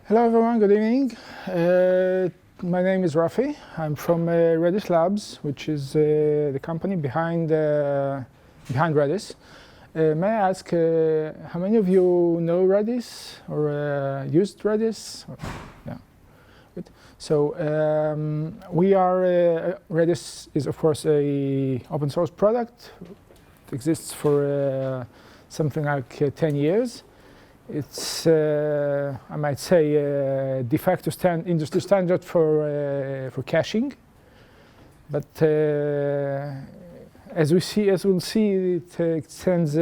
Hello everyone, good evening. My name is Rafi. I'm from Redis Labs, which is the company behind Redis. May I ask how many of you know Redis or used Redis? Yeah, good. So we are Redis is of course a open source product. It exists for something like 10 years. It's, I might say, de facto industry standard for caching. But as we'll see, it extends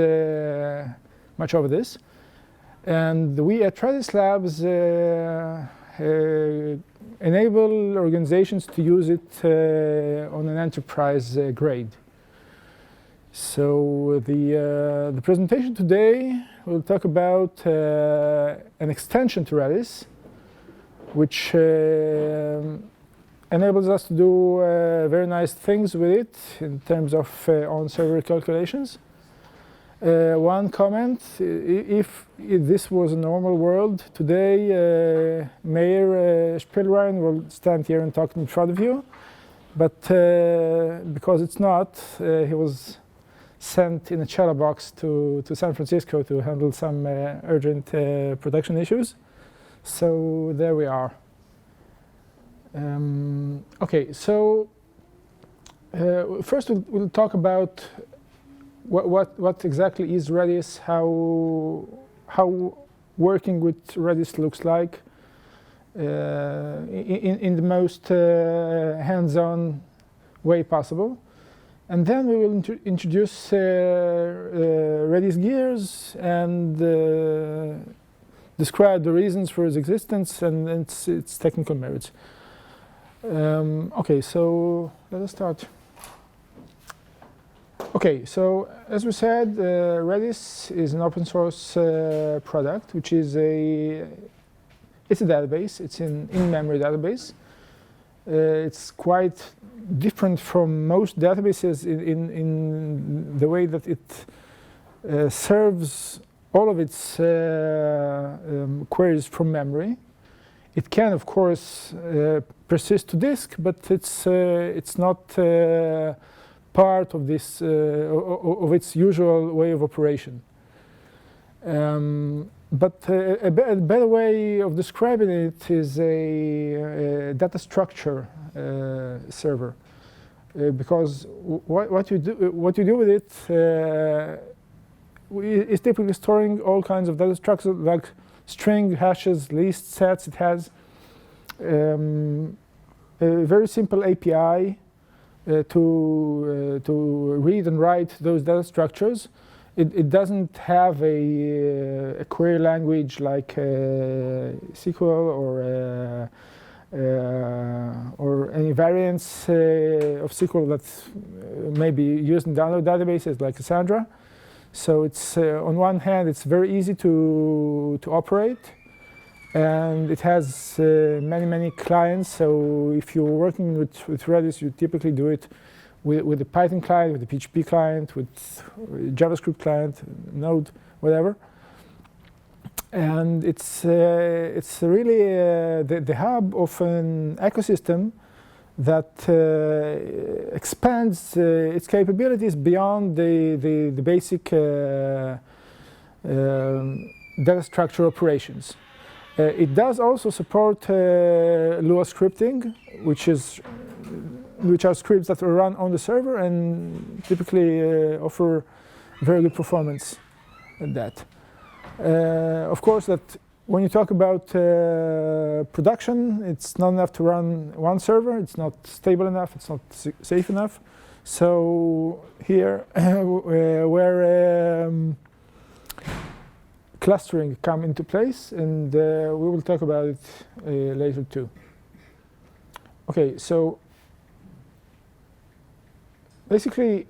much over this. And we at Redis Labs enable organizations to use it on an enterprise grade. So the presentation today will talk about an extension to Redis, which enables us to do very nice things with it in terms of on-server calculations. One comment: if this was a normal world today, Meir Shpilraien will stand here and talk in front of you, but because it's not, he was sent in a shadow box to San Francisco to handle some urgent production issues. So there we are. Okay, so first we'll talk about what exactly is Redis, how working with Redis looks like in the most hands-on way possible. And then we will introduce RedisGears and describe the reasons for its existence and its technical merits. Okay, so let us start. Okay, so as we said, Redis is an open source product, which is it's a database. It's an in-memory database. It's quite different from most databases in the way that it serves all of its queries from memory. It can, of course, persist to disk, but it's not part of this of its usual way of operation. But a better way of describing it is a data structure server, because what you do with it is typically storing all kinds of data structures like string, hashes, lists, sets. It has a very simple API to read and write those data structures. It doesn't have a query language like SQL or any variants of SQL that may be used in download databases like Cassandra. So it's on one hand, it's very easy to operate, and it has many clients. So if you're working with Redis, you typically do it with a Python client, with a PHP client, with JavaScript client, Node, whatever. And it's really the hub of an ecosystem that expands its capabilities beyond the basic data structure operations. It does also support Lua scripting, which are scripts that are run on the server and typically offer very good performance at that. Of course, that when you talk about production, it's not enough to run one server. It's not stable enough. It's not safe enough. So here, where clustering come into place, and we will talk about it later too. Okay, so basically,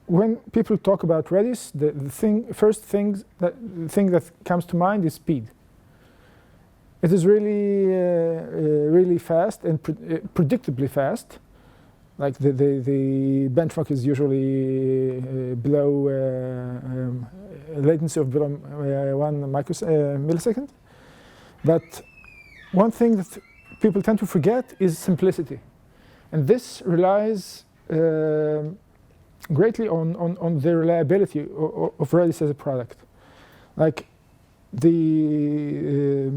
when people talk about Redis, the first thing that comes to mind is speed. It is really fast and predictably fast. Like the benchmark is usually below latency of below 1 millisecond. But one thing that people tend to forget is simplicity. And this relies greatly on the reliability of Redis as a product. Like the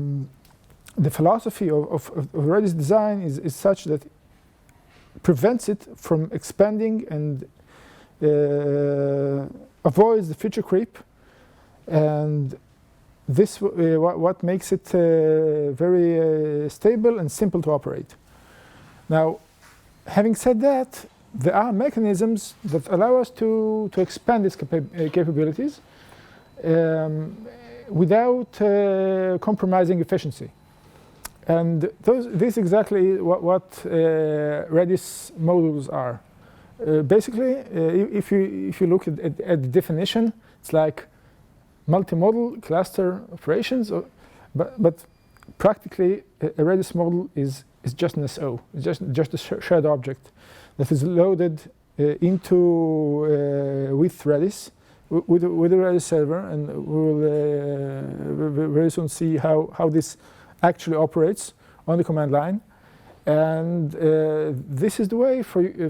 philosophy of Redis design is such that it prevents it from expanding and avoids the feature creep, and this what makes it very stable and simple to operate. Now, having said that, there are mechanisms that allow us to expand its capabilities without compromising efficiency. And this is exactly what Redis modules are. Basically, if you look at the definition, it's like multi-model cluster operations, but practically a Redis module is just an SO, it's just a shared object that is loaded into with Redis, with a Redis server, and we will very soon see how this actually operates on the command line. And this is the way for you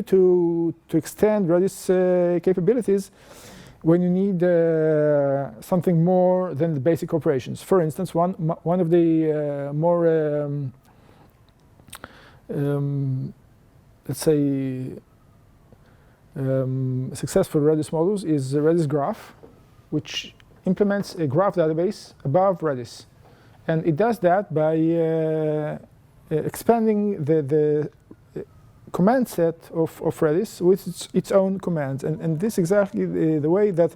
to extend Redis capabilities when you need something more than the basic operations. For instance, one of the more let's say successful Redis modules is Redis Graph, which implements a graph database above Redis. And it does that by expanding the command set of Redis with its own commands. And this is exactly the way that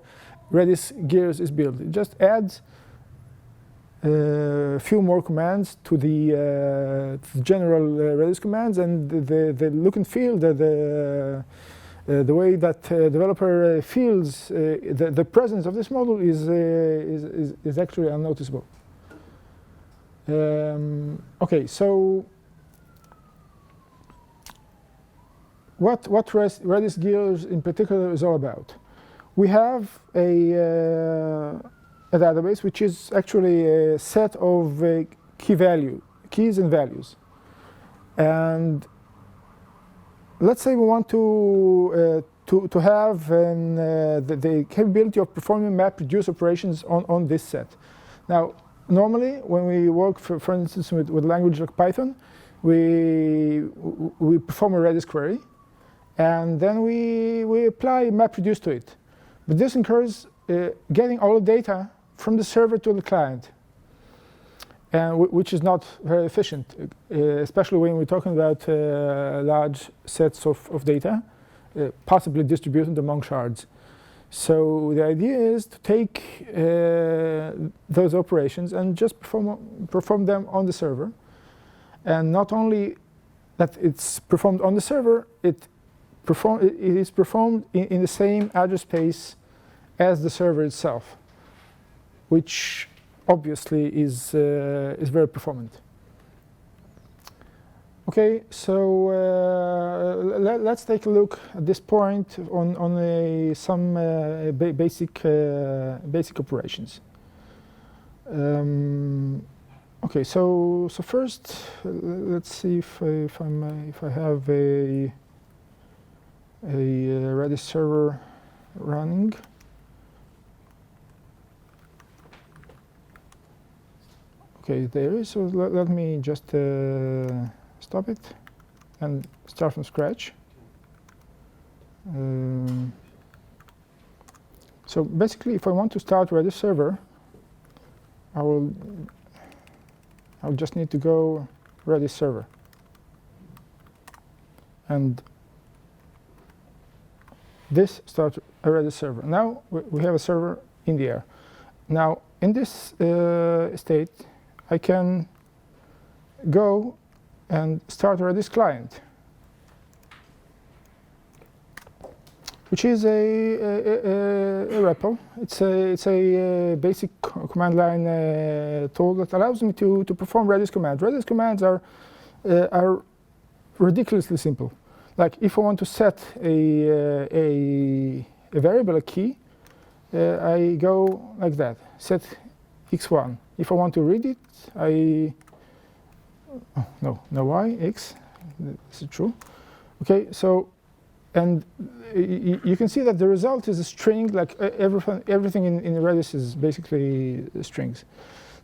RedisGears is built. It just adds a few more commands to the general Redis commands, and the look and feel, the way that developer feels the presence of this module is actually unnoticeable. Okay, so what RedisGears in particular is all about? We have a database which is actually a set of keys and values. And let's say we want to have the capability of performing MapReduce operations on this set. Now, normally, when we work, for instance, with language like Python, we perform a Redis query, and then we apply MapReduce to it. But this incurs getting all the data from the server to the client, and which is not very efficient, especially when we're talking about large sets of data, possibly distributed among shards. So the idea is to take those operations and just perform them on the server. And not only that it's performed on the server, it is performed in the same address space as the server itself, which obviously is very performant. Okay, so let's take a look at this point on some basic operations. Okay, so first let's see if I have a Redis server running. Okay, there is. So let me just stop it and start from scratch. So basically, if I want to start Redis server, I'll just need to go Redis server, and this starts a Redis server. Now we have a server in the air. Now in this state, I can go and start a Redis client, which is a REPL. It's a basic command line tool that allows me to perform Redis commands. Redis commands are ridiculously simple. Like if I want to set a variable, a key, I go like that: set x1. If I want to read it, no y, x. This is true. Okay, so, and you can see that the result is a string, like everything in Redis is basically strings.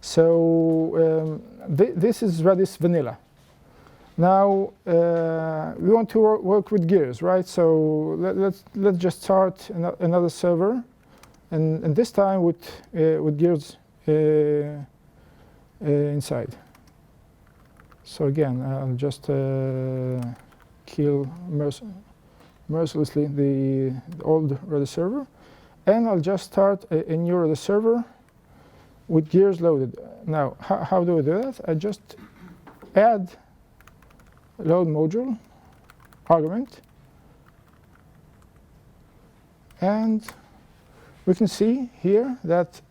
So this is Redis vanilla. Now we want to work with gears, right? So let's just start another server, and this time with gears inside. So again, I'll just kill mercilessly the old Redis server, and I'll just start a new Redis server with gears loaded. Now, how do I do that? I just add load module argument, and we can see here that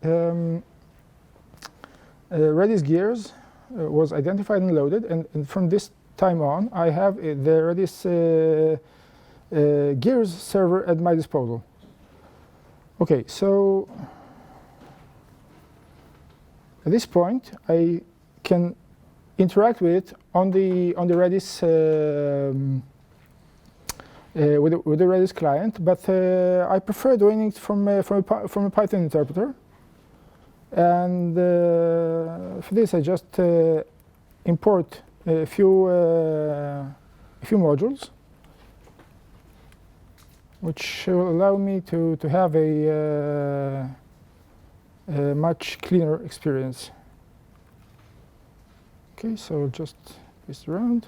RedisGears was identified and loaded, and from this time on I have the Redis Gears server at my disposal. Okay, so at this point I can interact with it on the Redis with the Redis client, but I prefer doing it from a Python interpreter. And for this, I just import a few modules, which will allow me to have a much cleaner experience. Okay, so just paste around.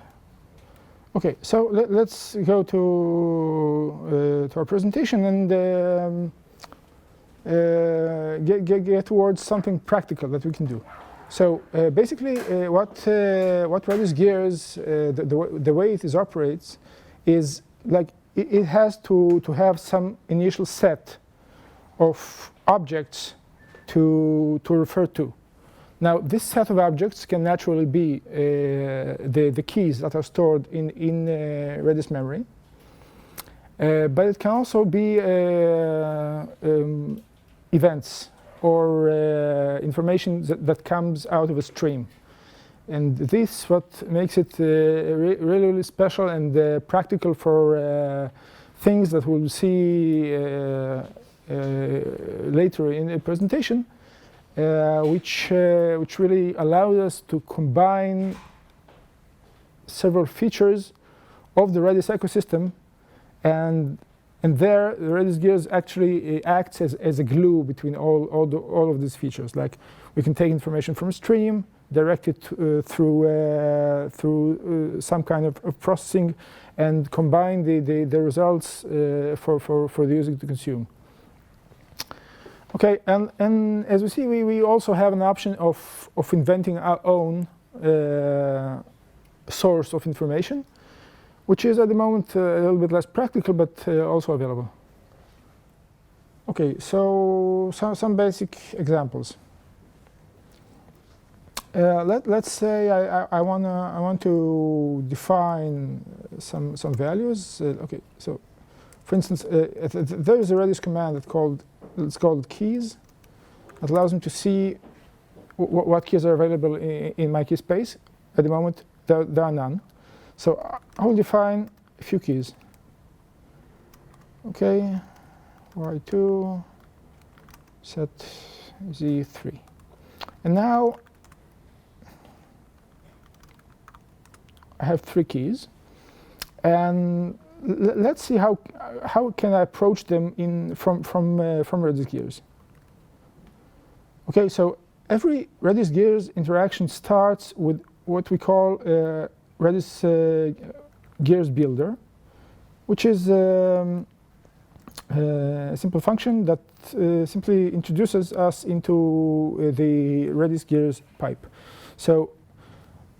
Okay, so let's go to our presentation and get towards something practical that we can do. So basically, what RedisGears, the way it operates, is like it has to have some initial set of objects to refer to. Now, this set of objects can naturally be the keys that are stored in Redis memory, but it can also be events or information that comes out of a stream. And this is what makes it really special and practical for things that we'll see later in the presentation, which really allows us to combine several features of the Redis ecosystem, and there the RedisGears actually acts as a glue between all of these features. Like, we can take information from a stream, direct it through some kind of processing, and combine the results for the user to consume. Okay, and as we see, we also have an option of inventing our own source of information, which is at the moment a little bit less practical, but also available. Okay, so some basic examples. Let's say I want to define some values. Okay, so for instance, there is a Redis command it's called keys. That allows me to see what keys are available in my Keyspace. At the moment, there are none. So I will define a few keys. Okay, y2, set z3. And now I have 3 keys. And let's see how can I approach them from RedisGears. Okay, so every RedisGears interaction starts with what we call Redis Gears Builder, which is a simple function that simply introduces us into the RedisGears pipe. So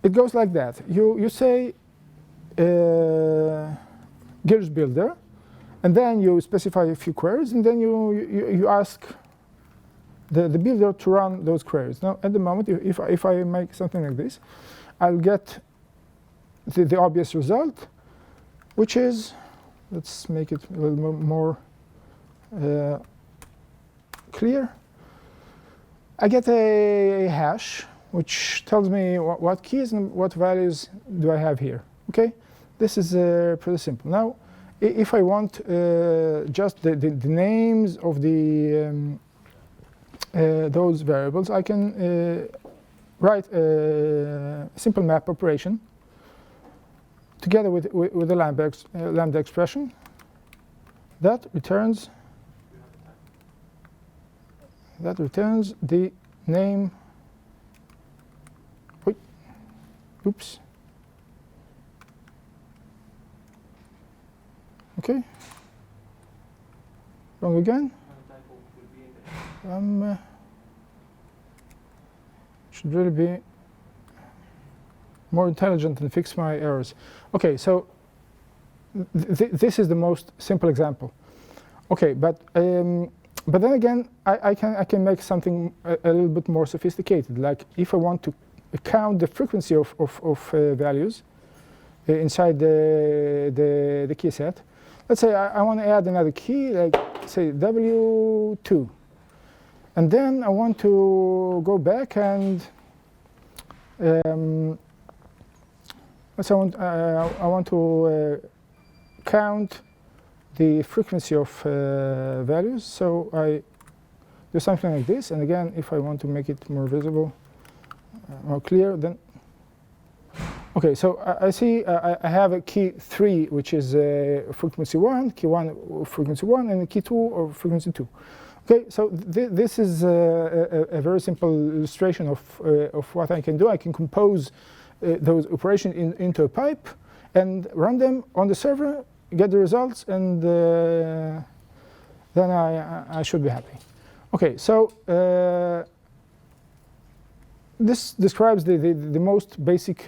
it goes like that. You say Gears Builder, and then you specify a few queries, and then you ask the builder to run those queries. Now, at the moment, if I make something like this, I'll get the obvious result, which is, let's make it a little more clear. I get a hash which tells me what keys and what values do I have here. Okay, this is pretty simple. Now, if I want just the names of the those variables, I can write a simple map operation together with the lambda expression that returns the name. Wait, oops. Okay. Wrong again. Should really be more intelligent and fix my errors. Okay, so this is the most simple example. Okay, but then again, I can make something a little bit more sophisticated. Like if I want to count the frequency of values inside the key set. Let's say I want to add another key, like say W2. And then I want to go back and let's say I want to count the frequency of values. So I do something like this. And again, if I want to make it more visible, more clear, then okay. So I see I have a key 3, which is frequency 1, key 1 frequency 1, and key 2 or frequency 2. Okay, so this is a very simple illustration of what I can do. I can compose those operations into a pipe and run them on the server, get the results, and then I should be happy. Okay, so this describes the most basic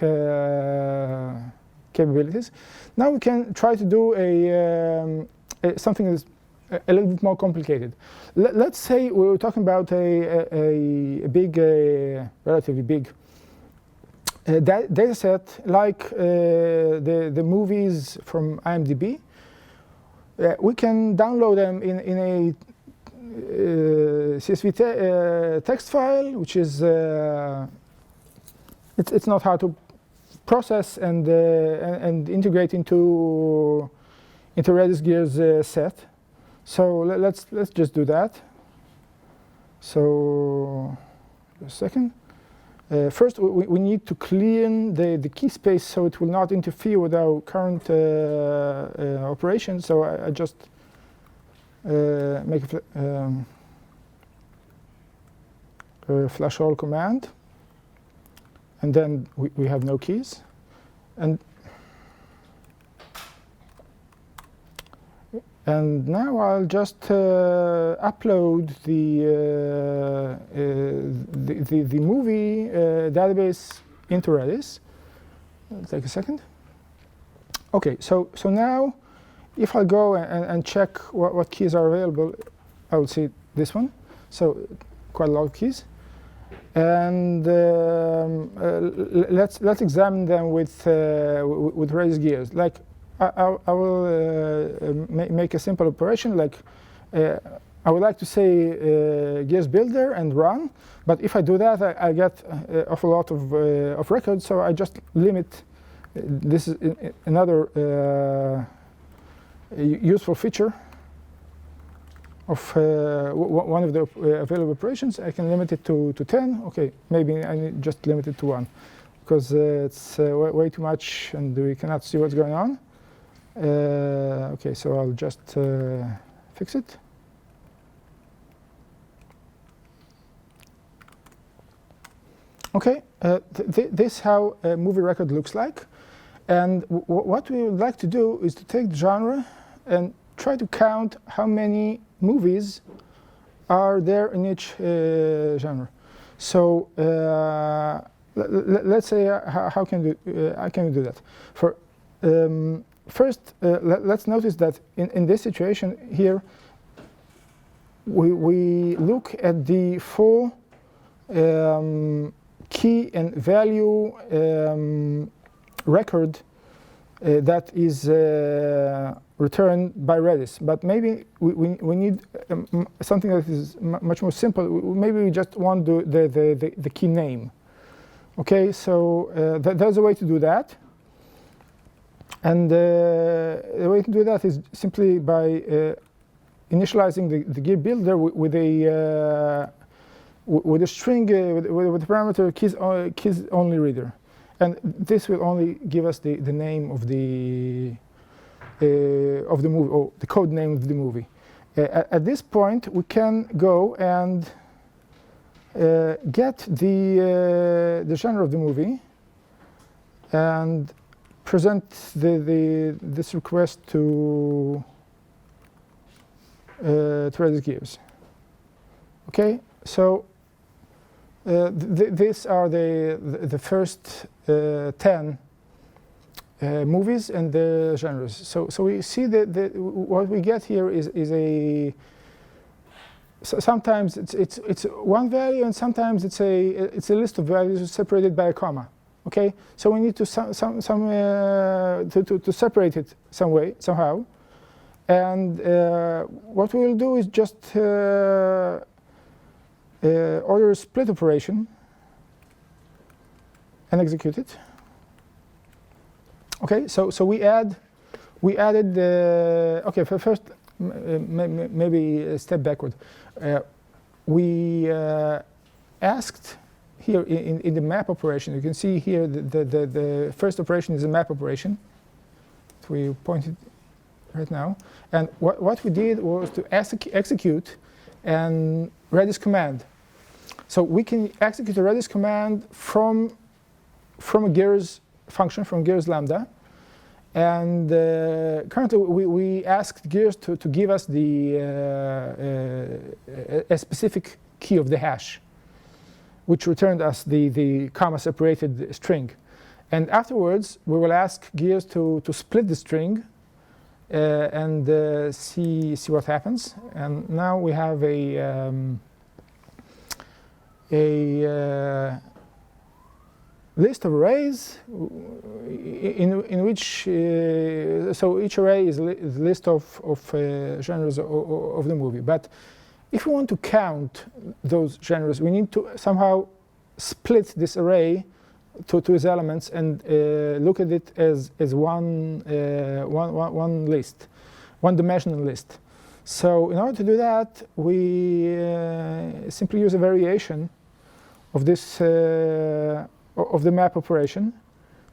capabilities. Now we can try to do something that's a little bit more complicated. Let's say we were talking about a big, relatively big data set like the movies from IMDb. We can download them in a CSV text file, which is it's not hard to process and integrate into RedisGears set. So let's just do that. So a second. First, we need to clean the key space so it will not interfere with our current operation. So I just make a flash all command, and then we have no keys. And now I'll just upload the movie database into Redis. It'll take a second. Okay, so now if I go and check what keys are available, I will see this one. So quite a lot of keys. And let's examine them with RedisGears. Like I will make a simple operation. Like I would like to say Gears Builder and run, but if I do that, I get an awful lot of records. So I just limit. This is another useful feature of one of the available operations. I can limit it to 10. Okay, maybe I need just limit it to 1 because it's way too much and we cannot see what's going on. Okay, so I'll just fix it. Okay, this is how a movie record looks like. And what we would like to do is to take the genre and try to count how many movies are there in each genre. So let's say how can we do that? For first, let's notice that in this situation here, we look at the full key and value record that is returned by Redis. But maybe we need something that is much more simple. Maybe we just want the key name. Okay, so there's a way to do that. And the way to do that is simply by initializing the gear builder with a string with the parameter keys only reader, and this will only give us the name of the movie, or the code name of the movie. At this point, we can go and get the genre of the movie and present this request to RedisGears. Okay, so these are the first 10 movies and the genres. So we see that what we get here is a sometimes it's one value, and sometimes it's a list of values separated by a comma. Okay, so we need to to separate it somehow, and what we will do is just order a split operation and execute it. Okay, so we added the okay. First, maybe a step backward. We asked here in the map operation. You can see here the first operation is a map operation. So we pointed right now, and what we did was to execute an Redis command. So we can execute a Redis command from a Gears function, from Gears lambda, and currently we asked Gears to give us a specific key of the hash, which returned us the comma-separated string. And afterwards, we will ask Gears to split the string and see what happens. And now we have a list of arrays in which so each array is a list of genres of the movie. But if we want to count those genres, we need to somehow split this array to its elements and look at it as one list, one-dimensional list. So in order to do that, we simply use a variation of this of the map operation,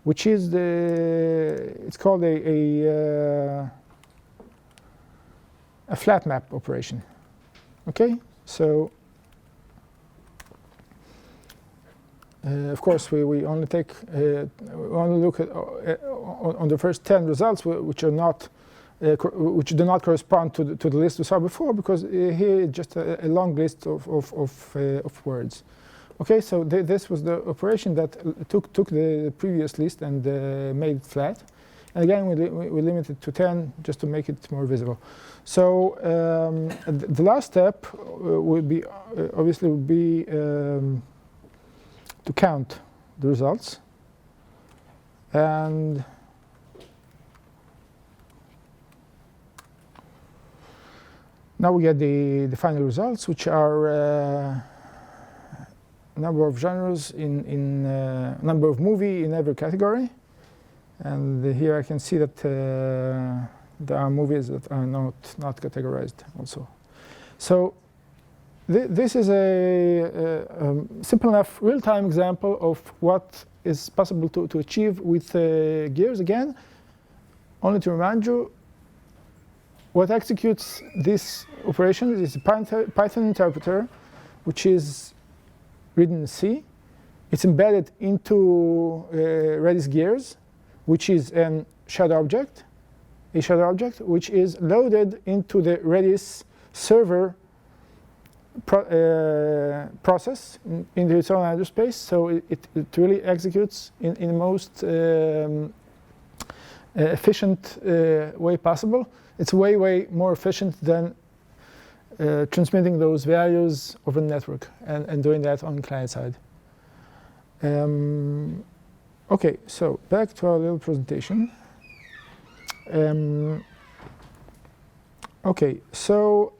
which is it's called a flat map operation. Okay, so of course we only take only look at on the first 10 results, which are not which do not correspond to the list we saw before, because here it's just a long list of words. Okay, so this was the operation that took the previous list and made it flat. And again, we limit it to 10 just to make it more visible. So the last step would be obviously to count the results, and now we get the final results, which are number of genres in number of movie in every category. And here I can see that there are movies that are not categorized also. So this is a simple enough real-time example of what is possible to achieve with Gears. Again, only to remind you, what executes this operation is a Python interpreter, which is written in C. It's embedded into RedisGears, which is a shadow object, which is loaded into the Redis server process into its own address space. So it really executes in the most efficient way possible. It's way more efficient than transmitting those values over the network and doing that on the client side. Okay, so back to our little presentation. Okay, so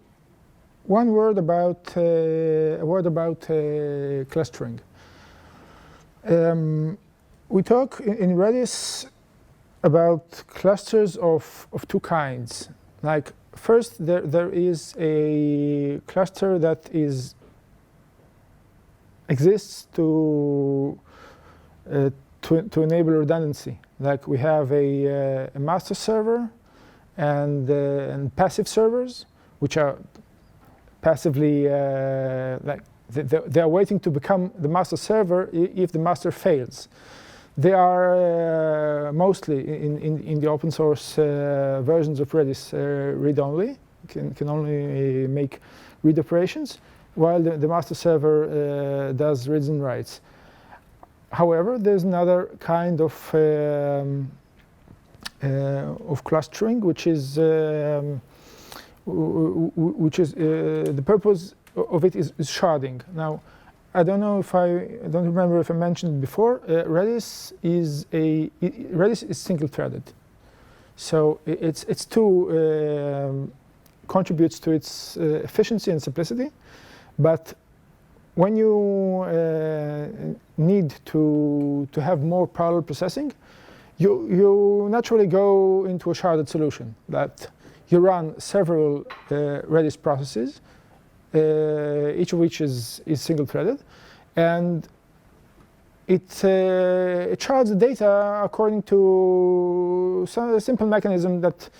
one word about clustering. We talk in Redis about clusters of two kinds. Like first, there is a cluster that exists to enable redundancy. Like we have a master server and passive servers, which are passively like they are waiting to become the master server if the master fails. They are mostly in the open source versions of Redis read-only, can only make read operations, while the master server does reads and writes. However, there's another kind of clustering, which is the purpose of it is sharding. Now, I don't remember if I mentioned before. Redis is single-threaded, so it's two contributes to its efficiency and simplicity. But when you need to have more parallel processing, you naturally go into a sharded solution that you run several Redis processes, each of which is single-threaded, and it shards the data according to a simple mechanism that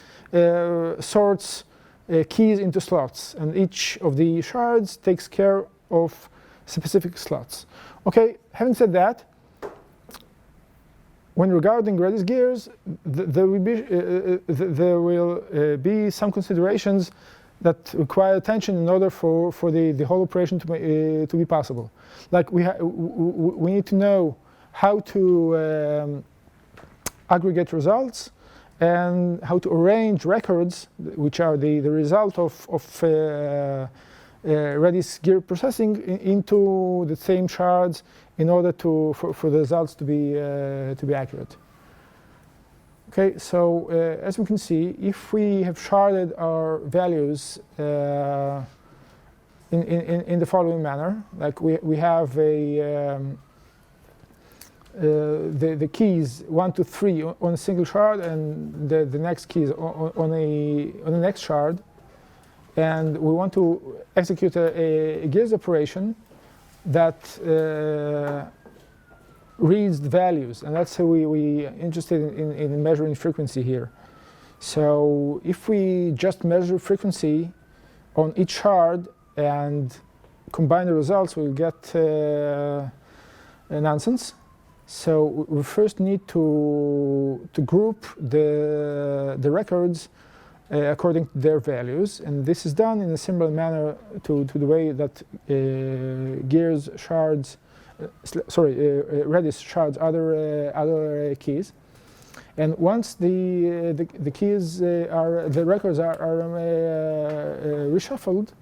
sorts keys into slots, and each of the shards takes care of specific slots. Okay, having said that, when regarding RedisGears, there will be some considerations that require attention in order for the whole operation to be possible. Like we need to know how to aggregate results and how to arrange records, which are the result of RedisGear processing, into the same shards in order for the results to be accurate. Okay, so as we can see, if we have sharded our values in the following manner, like we have the keys 1 to 3 on a single shard, and the next keys on the next shard, and we want to execute a gears operation that reads the values, and that's how we interested in measuring frequency here. So if we just measure frequency on each shard and combine the results, we'll get nonsense. So we first need to group the records according to their values, and this is done in a similar manner to the way that Gears shards, Redis shards other keys. And once the keys the records are reshuffled,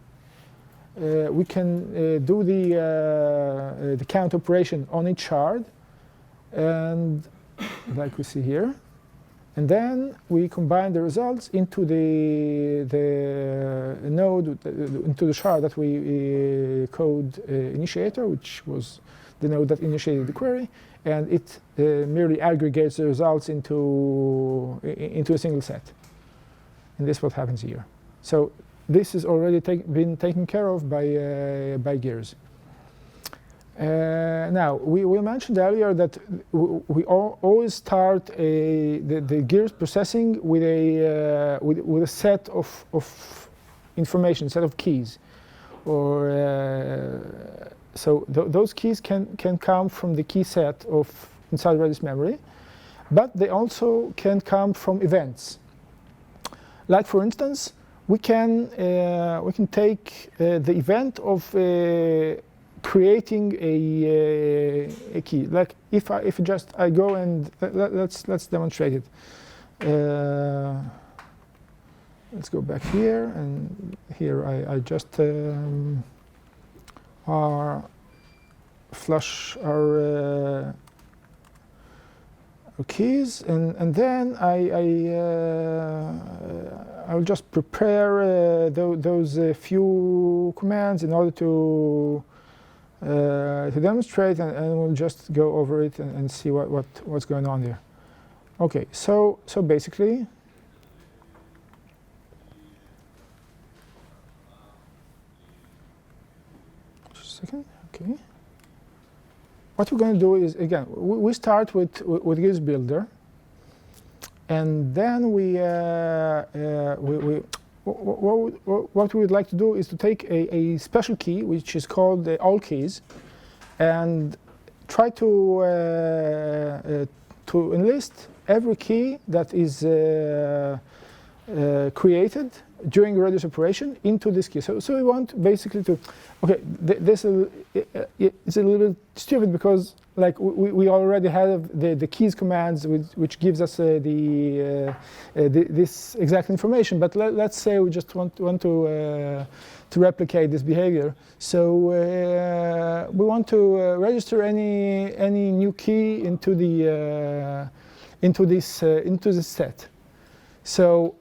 we can do the count operation on each shard, and like we see here. And then we combine the results into the node, into the shard that we code initiator, which was the node that initiated the query, and it merely aggregates the results into a single set. And this is what happens here. So this is already been taken care of by Gears. Now, we mentioned earlier that we always start the Gears processing with a set of information, set of keys, or so those keys can come from the key set of inside Redis memory, but they also can come from events. Like for instance, we can take the event of creating a key. Like if I go and let's demonstrate it. Let's go back here, and here I just flush our keys, and then I'll just prepare those few commands in order to demonstrate, and we'll just go over it and see what's going on there. Okay, so basically, just a second. Okay. What we're going to do is, again, we start with Gears Builder, and then what we would like to do is to take a special key, which is called all keys, and try to enlist every key that is created during a Redis operation into this key. So we want basically to, okay, this is a little bit stupid because like we already have the keys commands which gives us this exact information. But let's say we just want to replicate this behavior. So we want to register any new key into this set. So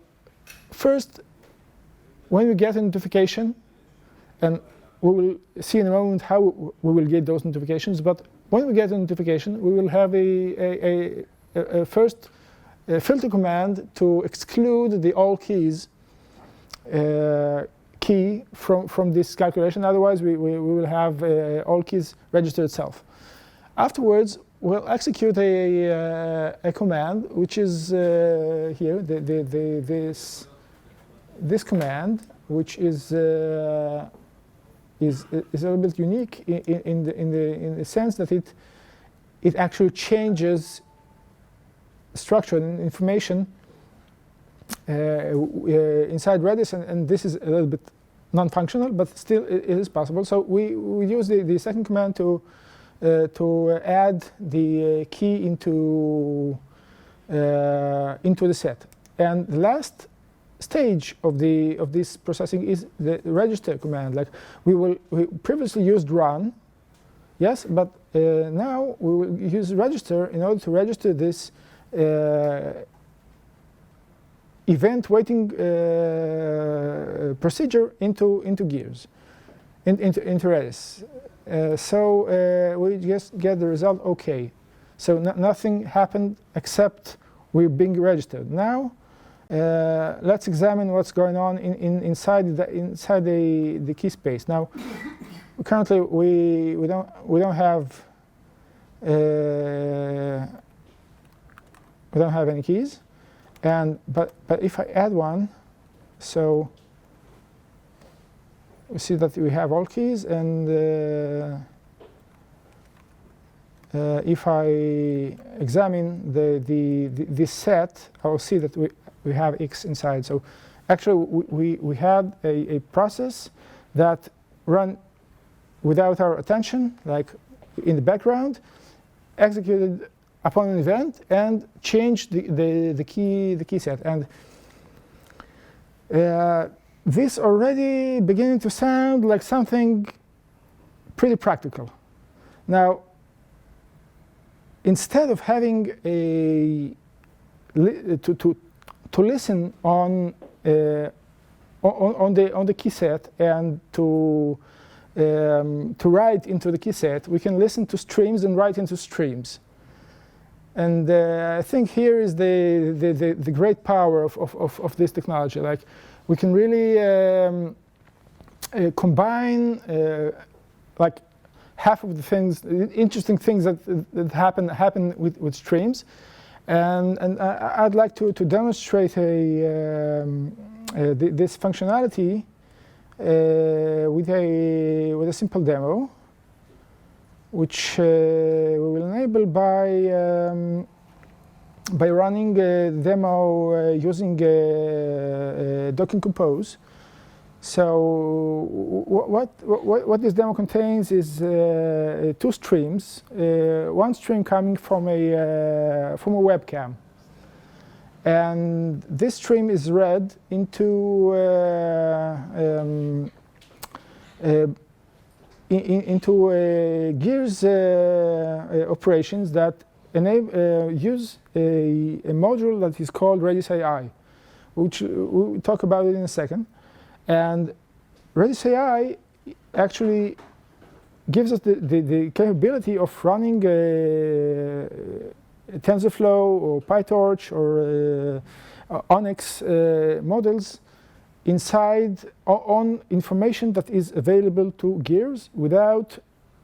first, when we get a notification, and we will see in a moment how we will get those notifications, but when we get a notification, we will have a first filter command to exclude the all keys key from this calculation. Otherwise, we will have all keys register itself. Afterwards, we'll execute a command, which is here, this command, which is a little bit unique in the sense that it actually changes structure and information inside Redis, and this is a little bit non-functional, but still it is possible. So we use the second command to add the key into the set. And the last stage of this processing is the register command. Like we previously used run, yes, but now we will use register in order to register this event waiting procedure into Gears, into Redis. So we just get the result OK. So nothing happened except we're being registered. Now let's examine what's going on inside the key space. Now currently we don't have any keys, but if I add one, so we see that we have all keys, and if I examine this set, I will see that we have X inside. So actually we had a process that ran without our attention, like in the background, executed upon an event and changed the key set. And this already beginning to sound like something pretty practical. Now, instead of having to listen on the key set and to write into the key set, we can listen to streams and write into streams. And I think here is the great power of this technology. Like we can really combine like half of the things, interesting things that happen with streams, and I'd like to demonstrate this functionality with a simple demo, which we will enable by running a demo using Docker Compose. So what this demo contains is two streams. One stream coming from a webcam, and this stream is read into Gears operations that use a module that is called Redis AI, which we'll talk about it in a second. And Redis AI actually gives us the capability of running TensorFlow or PyTorch or Onyx models inside on information that is available to Gears without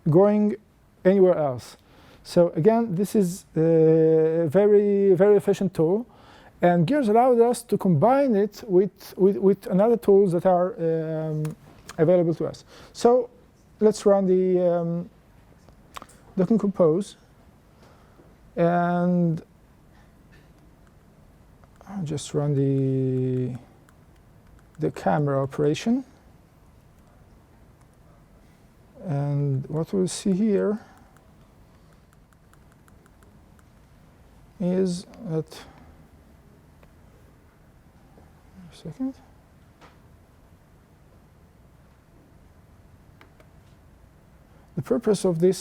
going anywhere else. So again, this is a very, very efficient tool. And Gears allowed us to combine it with another tools that are available to us. So let's run the document compose. And I'll just run the camera operation. And what we'll see here is that, a second. The purpose of this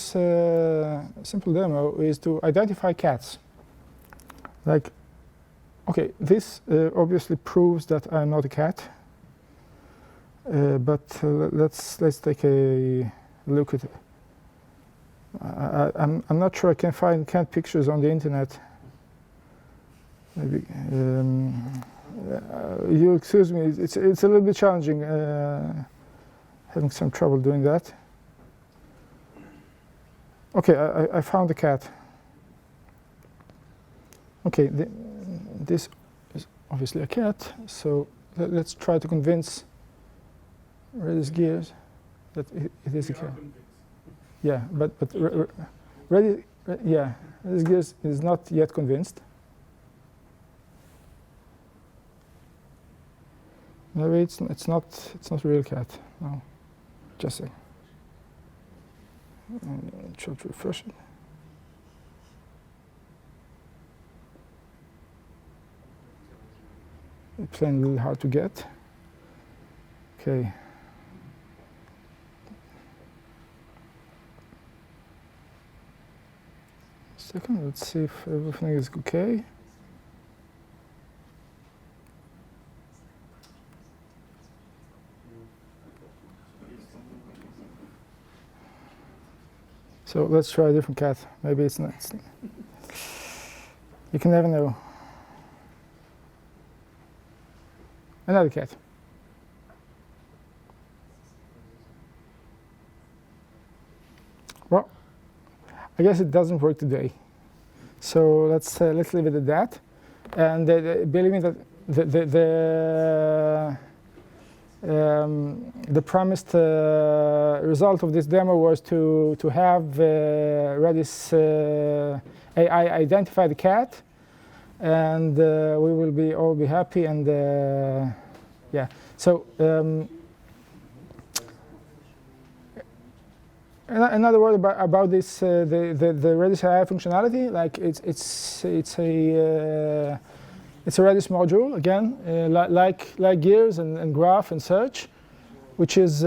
simple demo is to identify cats. Like, okay, this obviously proves that I'm not a cat, but let's take a look at it. I'm not sure I can find cat pictures on the internet. Maybe you excuse me. It's a little bit challenging. Having some trouble doing that. Okay, I found the cat. Okay, this is obviously a cat. So let's try to convince RedisGears that it is a cat. Yeah, but RedisGears is not yet convinced. Maybe it's not a real cat. No, just a second. Try to refresh it. It's playing a little hard to get. Okay. Second, let's see if everything is okay. So let's try a different cat. Maybe it's not. You can never know. Another cat. Well, I guess it doesn't work today. So let's leave it at that. And believe me that the promised result of this demo was to have Redis AI identify the cat, and we will all be happy. And yeah, so another word about this the Redis AI functionality. Like it's a Redis module, again, like Gears and Graph and Search, which is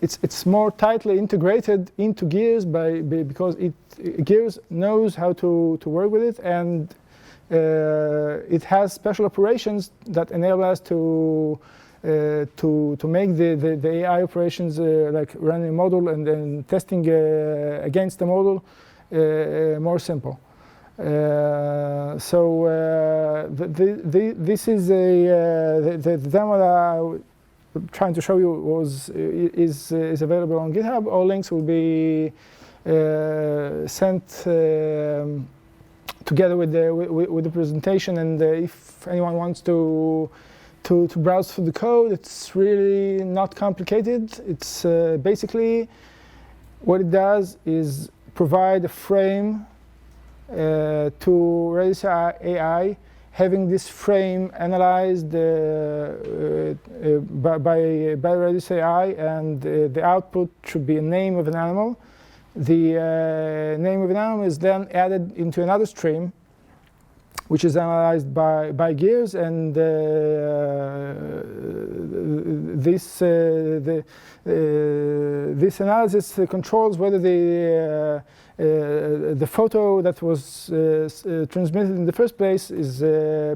it's more tightly integrated into Gears because Gears knows how to work with it, and it has special operations that enable us to make the AI operations like running a model and then testing against the model more simple. This is the demo that I'm trying to show you is available on GitHub. All links will be sent together with the presentation. And if anyone wants to browse through the code, it's really not complicated. It's basically what it does is provide a frame to Redis AI, having this frame analyzed by Redis AI, and the output should be a name of an animal. The name of an animal is then added into another stream which is analyzed by gears, and this analysis controls whether the photo that was transmitted in the first place is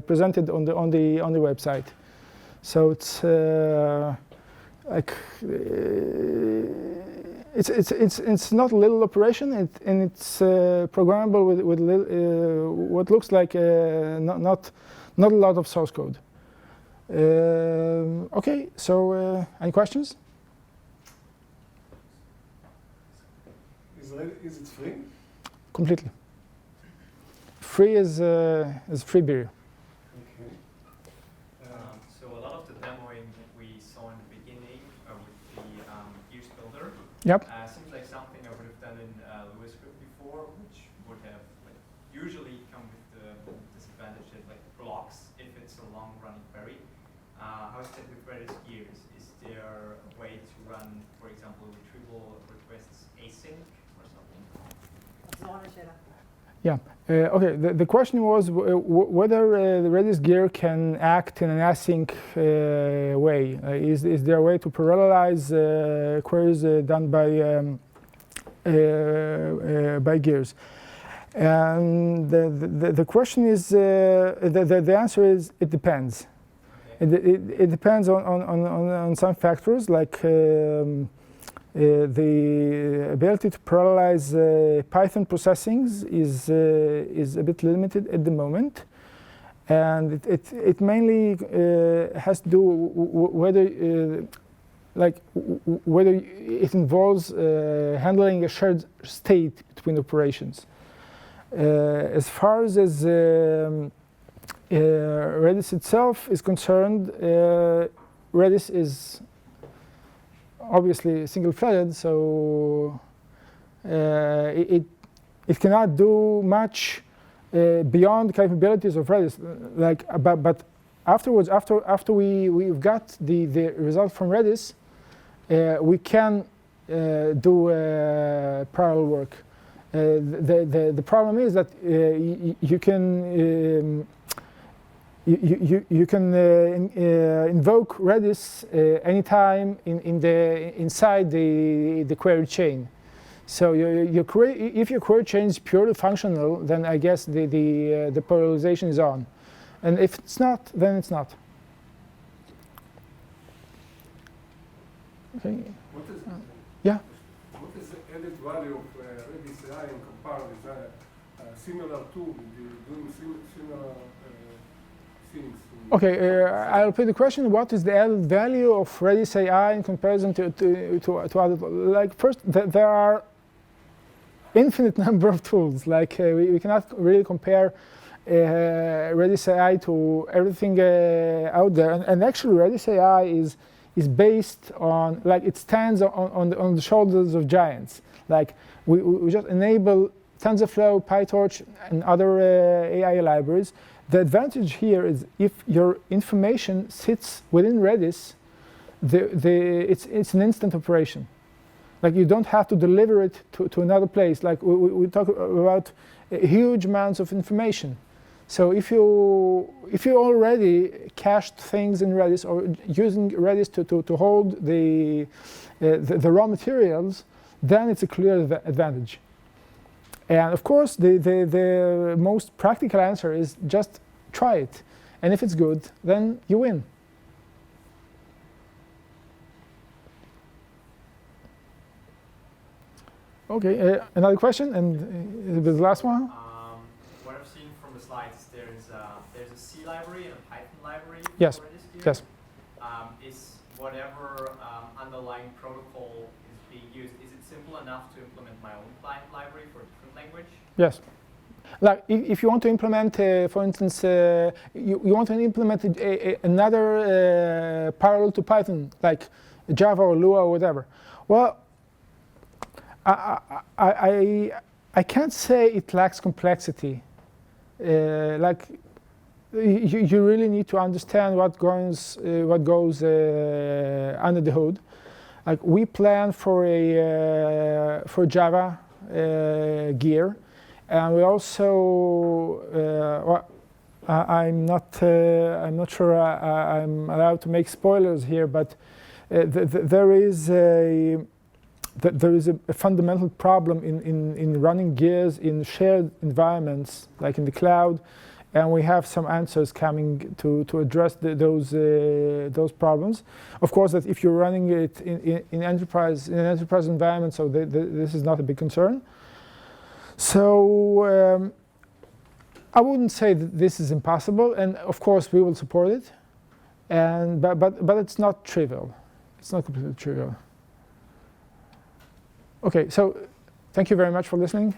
presented on the website. So it's like it's not a little operation, and it's programmable with what looks like not a lot of source code. Okay, so any questions? Is it free? Completely. Free is free beer. Okay. So a lot of the demoing we saw in the beginning with the Gears builder Yep. seems like something I would have done in NoSQL before, which would have usually come with the disadvantage that blocks if it's a long-running query. How is that with RedisGears? Is there a way to run, for example, retrieval requests async or something? Yeah. Okay. The question was whether the RedisGear can act in an async way. Is there a way to parallelize queries done by gears? And the question is the answer is it depends. It depends on some factors like the ability to parallelize Python processings is a bit limited at the moment, and it mainly has to do whether whether it involves handling a shared state between operations. As far as Redis itself is concerned, Redis is obviously single-threaded, so it cannot do much beyond the capabilities of Redis. But afterwards, after we've got the result from Redis, we can do parallel work. The problem is that you can invoke Redis anytime inside the query chain. So if your query chain is purely functional, then I guess the parallelization is on, and if it's not, then it's not. Okay. Yeah. What is the added value of Redis AI and compared with similar tool doing similar things? Okay, I'll repeat the question. What is the added value of Redis AI in comparison to other? Like first, there are infinite number of tools. Like we cannot really compare Redis AI to everything out there. And actually, Redis AI is based on, like, it stands on the shoulders of giants. Like we just enable TensorFlow, PyTorch, and other AI libraries. The advantage here is if your information sits within Redis, it's an instant operation. Like you don't have to deliver it to another place. Like we talk about huge amounts of information. So if you already cached things in Redis or using Redis to hold the raw materials, then it's a clear advantage. And of course, the most practical answer is just try it. And if it's good, then you win. Okay, another question, and the last one. What I've seen from the slides, there's a C library and a Python library. Yes. For RedisGears. Yes. Is whatever underlying protocol is being used, is it simple enough to implement my own client library for a different language? Yes. Like if you want to implement, for instance, you want to implement another parallel to Python, like Java or Lua or whatever. Well, I can't say it lacks complexity. Like you really need to understand what goes under the hood. Like we plan for Java gear, and we also I'm not sure I'm allowed to make spoilers here, but there is a fundamental problem in running gears in shared environments, like in the cloud, and we have some answers coming to address those problems. Of course, that if you're running it in an enterprise environment, so this is not a big concern. So I wouldn't say that this is impossible, and of course we will support it. But it's not trivial. It's not completely trivial. Okay, so thank you very much for listening.